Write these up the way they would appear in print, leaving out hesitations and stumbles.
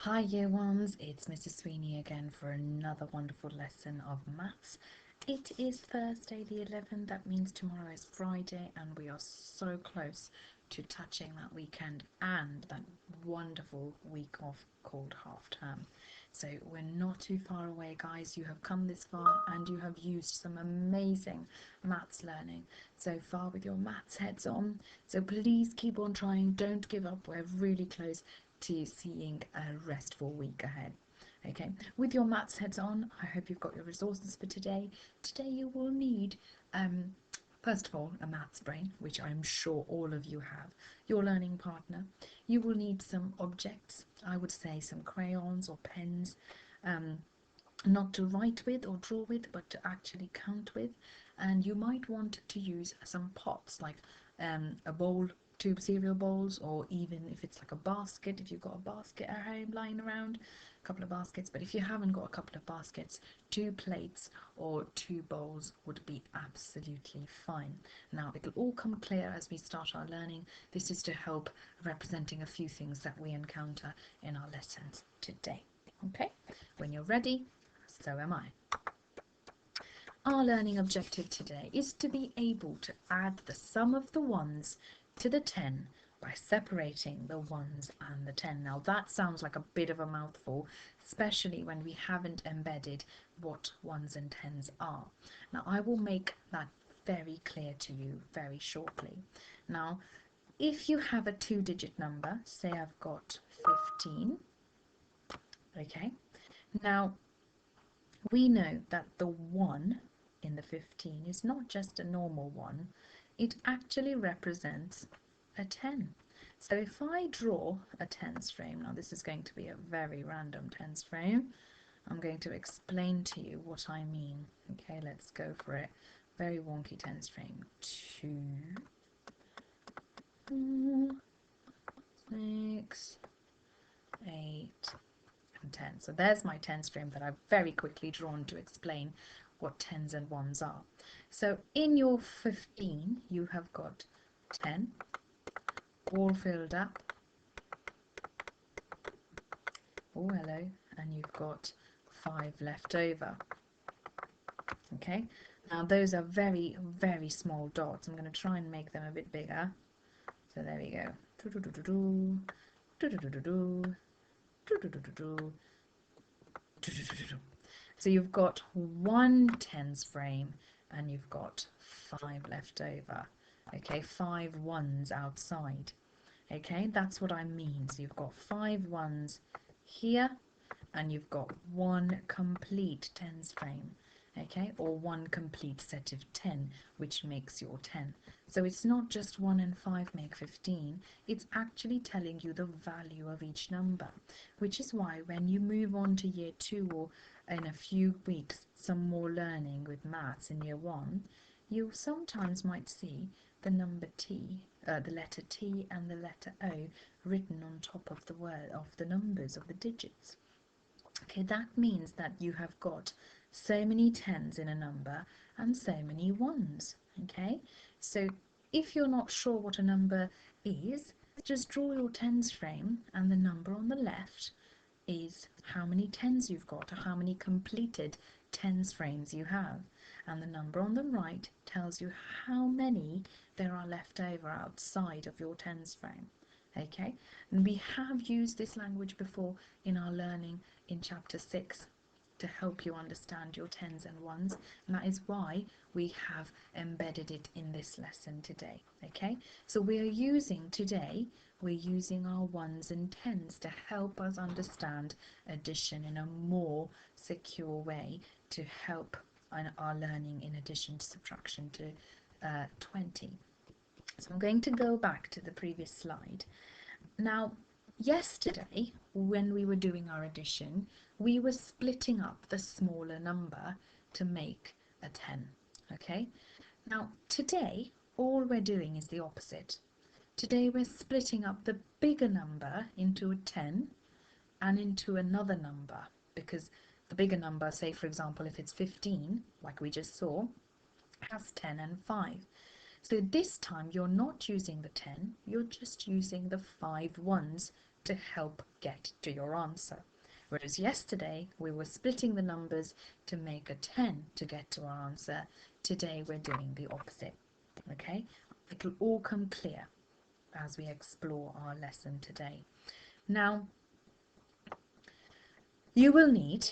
Hi year ones, it's Mrs. Sweeney again for another wonderful lesson of maths. It is Thursday the 11th, that means tomorrow is Friday, and we are so close to touching that weekend and that wonderful week off called half term. So we're not too far away, guys. You have come this far and you have used some amazing maths learning so far with your maths heads on. So please keep on trying, don't give up. We're really close to seeing a restful week ahead. Okay, with your maths heads on, I hope you've got your resources for today. Today you will need, first of all, a maths brain, which I'm sure all of you have, your learning partner. You will need some objects, I would say some crayons or pens, not to write with or draw with, but to actually count with. And you might want to use some pots, like a bowl, two cereal bowls, or even if it's like a basket, if you've got a basket at home lying around, a couple of baskets. But if you haven't got a couple of baskets, two plates or two bowls would be absolutely fine. Now it'll all come clear as we start our learning. This is to help representing a few things that we encounter in our lessons today. Okay, when you're ready, so am I. Our learning objective today is to be able to add the sum of the ones to the 10 by separating the ones and the 10. Now that sounds like a bit of a mouthful, especially when we haven't embedded what ones and tens are. Now I will make that very clear to you very shortly. Now, if you have a two-digit number, say I've got 15, okay, now we know that the 1 in the 15 is not just a normal 1, it actually represents a 10. So if I draw a tens frame, now this is going to be a very random tens frame, I'm going to explain to you what I mean. Okay, let's go for it. Very wonky tens frame. 2, 4, 6, 8, 10. So there's my tens frame that I've very quickly drawn to explain what tens and ones are. So in your 15 you have got 10 all filled up. Oh hello, and you've got 5 left over. Okay, now those are very small dots. I'm going to try and make them a bit bigger. So there we go. So you've got 1 tens frame and you've got 5 left over. Okay, 5 ones outside. Okay, that's what I mean. So you've got 5 ones here and you've got 1 complete tens frame. Okay, or 1 complete set of 10, which makes your 10. So it's not just 1 and 5 make 15, it's actually telling you the value of each number, which is why when you move on to year 2 or in a few weeks some more learning with maths in year 1, you sometimes might see the number T, the letter T and the letter O written on top of the word of the numbers of the digits. Okay, that means that you have got so many tens in a number and so many ones. Okay, so if you're not sure what a number is, just draw your tens frame and the number on the left is how many tens you've got or how many completed tens frames you have, and the number on the right tells you how many there are left over outside of your tens frame. Okay, and we have used this language before in our learning in chapter 6 to help you understand your tens and ones, and that is why we have embedded it in this lesson today. Okay, so we're using our ones and tens to help us understand addition in a more secure way to help in our learning in addition to subtraction to 20. So I'm going to go back to the previous slide. Now, yesterday, when we were doing our addition, we were splitting up the smaller number to make a 10. Okay? Now, today, all we're doing is the opposite. Today, we're splitting up the bigger number into a 10 and into another number, because the bigger number, say for example, if it's 15, like we just saw, has 10 and 5. So this time you're not using the 10, you're just using the 5 ones to help get to your answer. Whereas yesterday we were splitting the numbers to make a 10 to get to our answer. Today we're doing the opposite. Okay, it'll all come clear as we explore our lesson today. Now, you will need,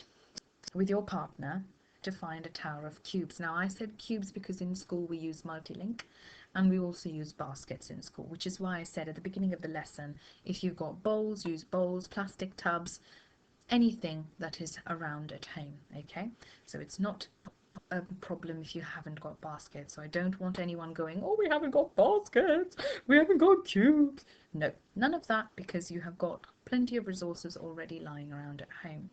with your partner, to find a tower of cubes. Now, I said cubes because in school we use multi-link and we also use baskets in school, which is why I said at the beginning of the lesson, if you've got bowls, use bowls, plastic tubs, anything that is around at home. Okay, so it's not a problem if you haven't got baskets. So I don't want anyone going, oh, we haven't got baskets, we haven't got cubes. No, none of that, because you have got plenty of resources already lying around at home.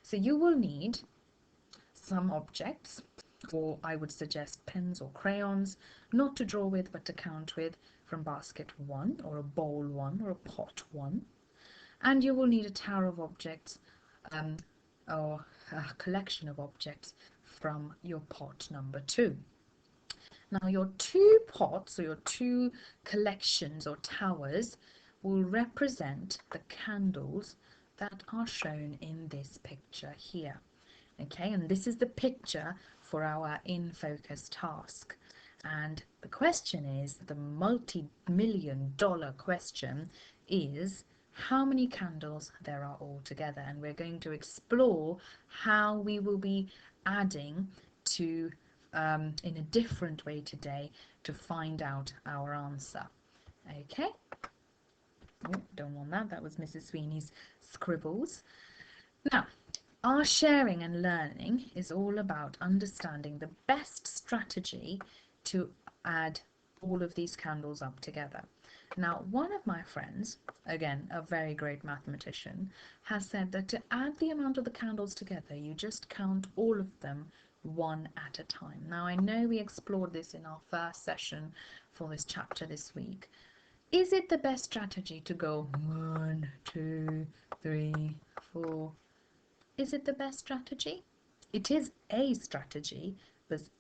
So you will need some objects, or I would suggest pens or crayons, not to draw with but to count with, from basket 1 or a bowl 1 or a pot 1. And you will need a tower of objects or a collection of objects from your pot number 2. Now your 2 pots or your 2 collections or towers will represent the candles that are shown in this picture here. Okay, and this is the picture for our in focus task. And the question is, the multi-million-dollar question is, how many candles there are altogether? And we're going to explore how we will be adding to in a different way today to find out our answer. Okay, oh, don't want that. That was Mrs. Sweeney's scribbles. Now, our sharing and learning is all about understanding the best strategy to add all of these candles up together. Now, one of my friends, again, a very great mathematician, has said that to add the amount of the candles together, you just count all of them one at a time. Now, I know we explored this in our first session for this chapter this week. Is it the best strategy to go 1, 2, 3, 4? Is it the best strategy? It is a strategy,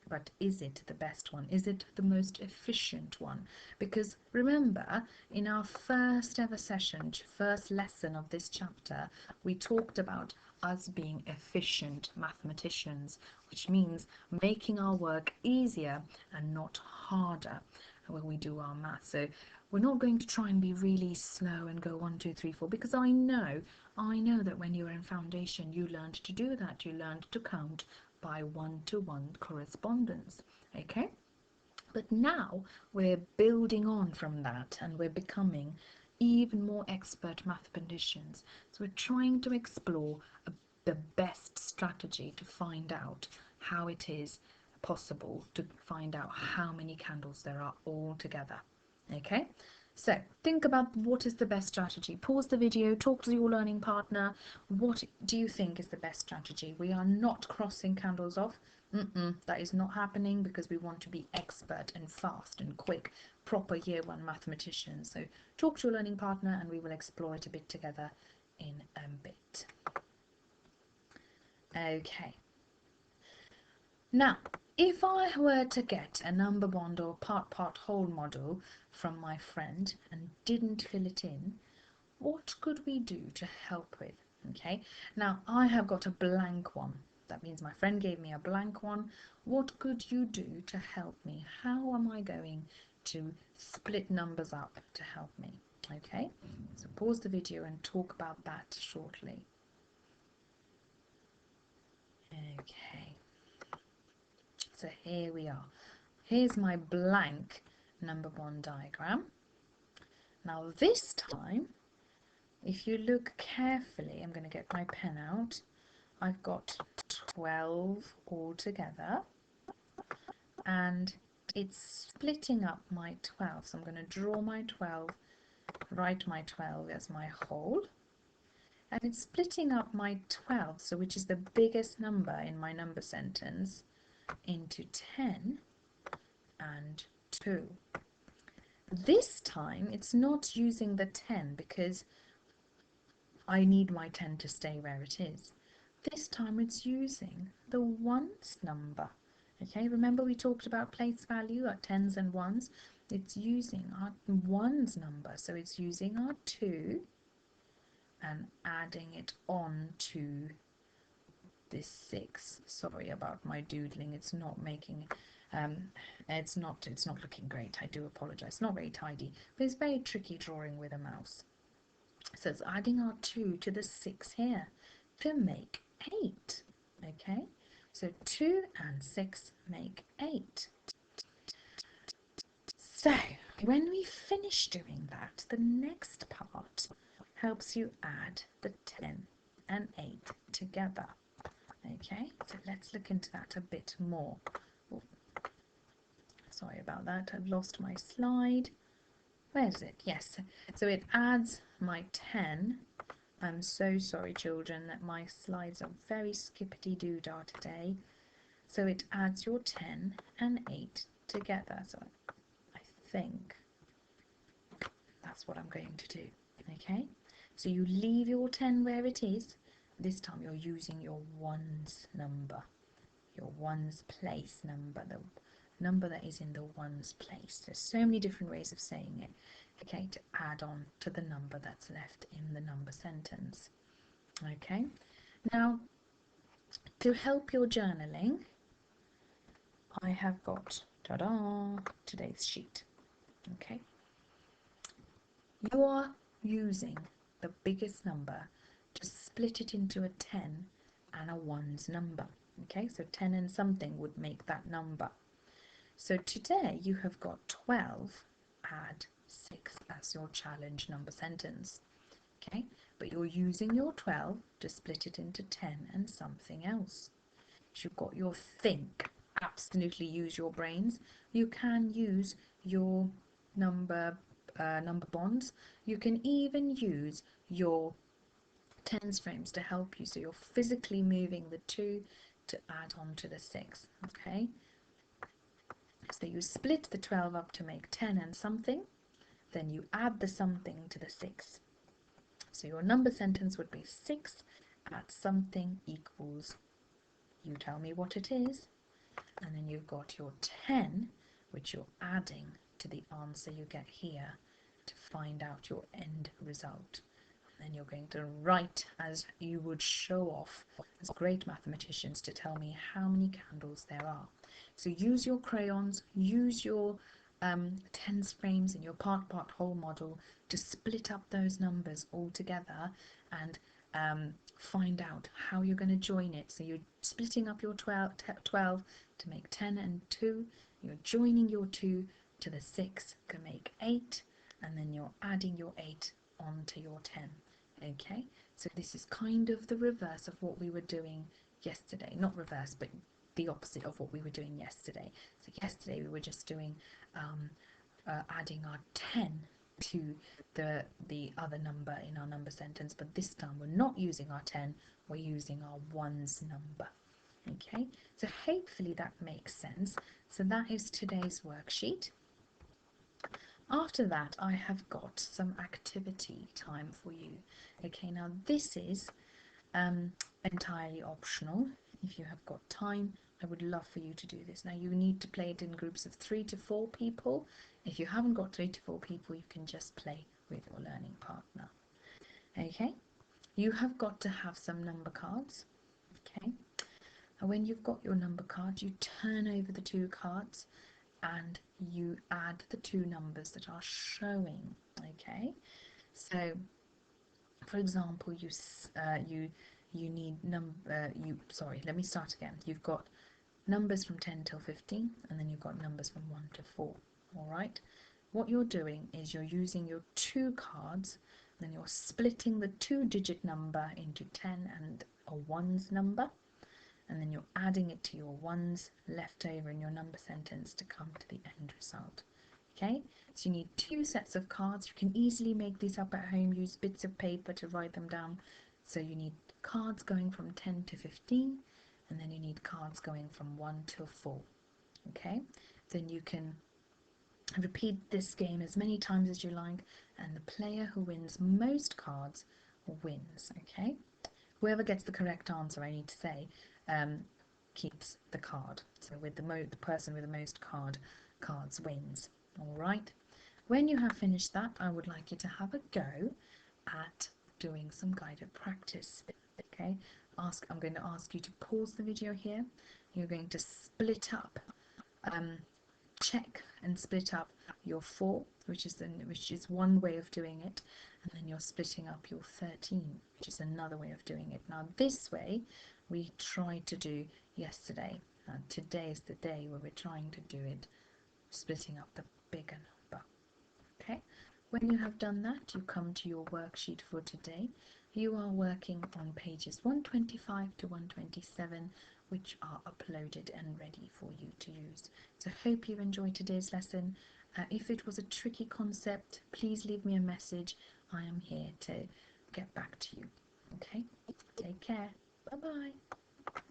but is it the best one? Is it the most efficient one? Because remember, in our first ever session, first lesson of this chapter, we talked about us being efficient mathematicians, which means making our work easier and not harder when we do our math. So we're not going to try and be really slow and go 1, 2, 3, 4, because I know that when you were in foundation you learned to do that. You learned to count by 1-to-1 correspondence. Okay, but now we're building on from that and we're becoming even more expert mathematicians. So we're trying to explore the best strategy to find out how it is possible to find out how many candles there are all together. Okay, so think about what is the best strategy. Pause the video, talk to your learning partner. What do you think is the best strategy? We are not crossing candles off. That is not happening, because we want to be expert and fast and quick, proper year 1 mathematicians. So talk to your learning partner and we will explore it a bit together in a bit. Okay. Now, if I were to get a number bond or part whole model from my friend and didn't fill it in, what could we do to help with? Okay, now I have got a blank one. That means my friend gave me a blank one. What could you do to help me? How am I going to split numbers up to help me? Okay, so pause the video and talk about that shortly. Okay. So here we are. Here's my blank number bond diagram. Now this time, if you look carefully, I'm going to get my pen out. I've got 12 altogether, and it's splitting up my 12. So I'm going to draw my 12, write my 12 as my whole, and it's splitting up my 12, so which is the biggest number in my number sentence, into 10 and 2. This time it's not using the 10 because I need my 10 to stay where it is. This time it's using the ones number. Okay, remember we talked about place value at tens and ones. It's using our ones number, so it's using our 2 and adding it on to this 6. Sorry about my doodling, it's not making it's not looking great. I do apologize. It's not very tidy, but it's very tricky drawing with a mouse. So it's adding our 2 to the 6 here to make 8. Okay, so 2 and 6 make 8. So when we finish doing that, the next part helps you add the 10 and 8 together. Okay, so let's look into that a bit more. Oh, sorry about that, I've lost my slide. Where is it? Yes, so it adds my 10. I'm so sorry, children, that my slides are very skippity-doo-dah today. So it adds your 10 and 8 together. So I think that's what I'm going to do. Okay, so you leave your 10 where it is. This time you're using your ones number, your ones place number, the number that is in the ones place. There's so many different ways of saying it, okay, to add on to the number that's left in the number sentence. Okay, now to help your journaling, I have got, ta-da, today's sheet. Okay, you are using the biggest number to split it into a 10 and a ones number. Okay, so 10 and something would make that number. So today you have got 12, add 6 as your challenge number sentence. Okay, but you're using your 12 to split it into 10 and something else. You've got your think. Absolutely use your brains. You can use your number bonds. You can even use your tens frames to help you. So you're physically moving the 2 to add on to the 6. Okay. So you split the 12 up to make 10 and something. Then you add the something to the 6. So your number sentence would be 6 add something equals, you tell me what it is, and then you've got your 10, which you're adding to the answer you get here to find out your end result. And then you're going to write as you would show off as great mathematicians to tell me how many candles there are. So use your crayons, use your tens frames and your part-whole model to split up those numbers all together and find out how you're going to join it. So you're splitting up your 12 to make 10 and 2, you're joining your 2 to the 6 to make 8, and then you're adding your 8 onto your 10. Okay, so this is kind of the reverse of what we were doing yesterday. Not reverse, but the opposite of what we were doing yesterday. So yesterday we were just doing adding our 10 to the other number in our number sentence, but this time we're not using our 10, we're using our ones number. Okay, so hopefully that makes sense. So that is today's worksheet. After that, I have got some activity time for you. Okay, now this is entirely optional. If you have got time, I would love for you to do this. Now you need to play it in groups of 3 to 4 people. If you haven't got 3 to 4 people, you can just play with your learning partner. Okay, you have got to have some number cards. Okay, and when you've got your number cards, you turn over the 2 cards and you add the 2 numbers that are showing. Okay, so for example, you need let me start again. You've got numbers from 10 till 15, and then you've got numbers from 1 to 4. All right, what you're doing is you're using your 2 cards, then you're splitting the 2-digit number into 10 and a ones number, and then you're adding it to your ones left over in your number sentence to come to the end result. Okay, so you need 2 sets of cards. You can easily make these up at home, use bits of paper to write them down. So you need cards going from 10 to 15, and then you need cards going from 1 to 4. Okay, then you can repeat this game as many times as you like, and the player who wins most cards wins. Okay, whoever gets the correct answer, I need to say, keeps the card. So with the person with the most cards wins. All right. When you have finished that, I would like you to have a go at doing some guided practice. Okay. I'm going to ask you to pause the video here. You're going to split up, check and split up your 4, which is one way of doing it, and then you're splitting up your 13, which is another way of doing it. Now this way we tried to do yesterday, and today is the day where we're trying to do it splitting up the bigger number. Okay, when you have done that, you come to your worksheet for today. You are working on pages 125 to 127, which are uploaded and ready for you to use. So hope you enjoyed today's lesson. If it was a tricky concept, please leave me a message. I am here to get back to you. Okay, take care. Bye bye.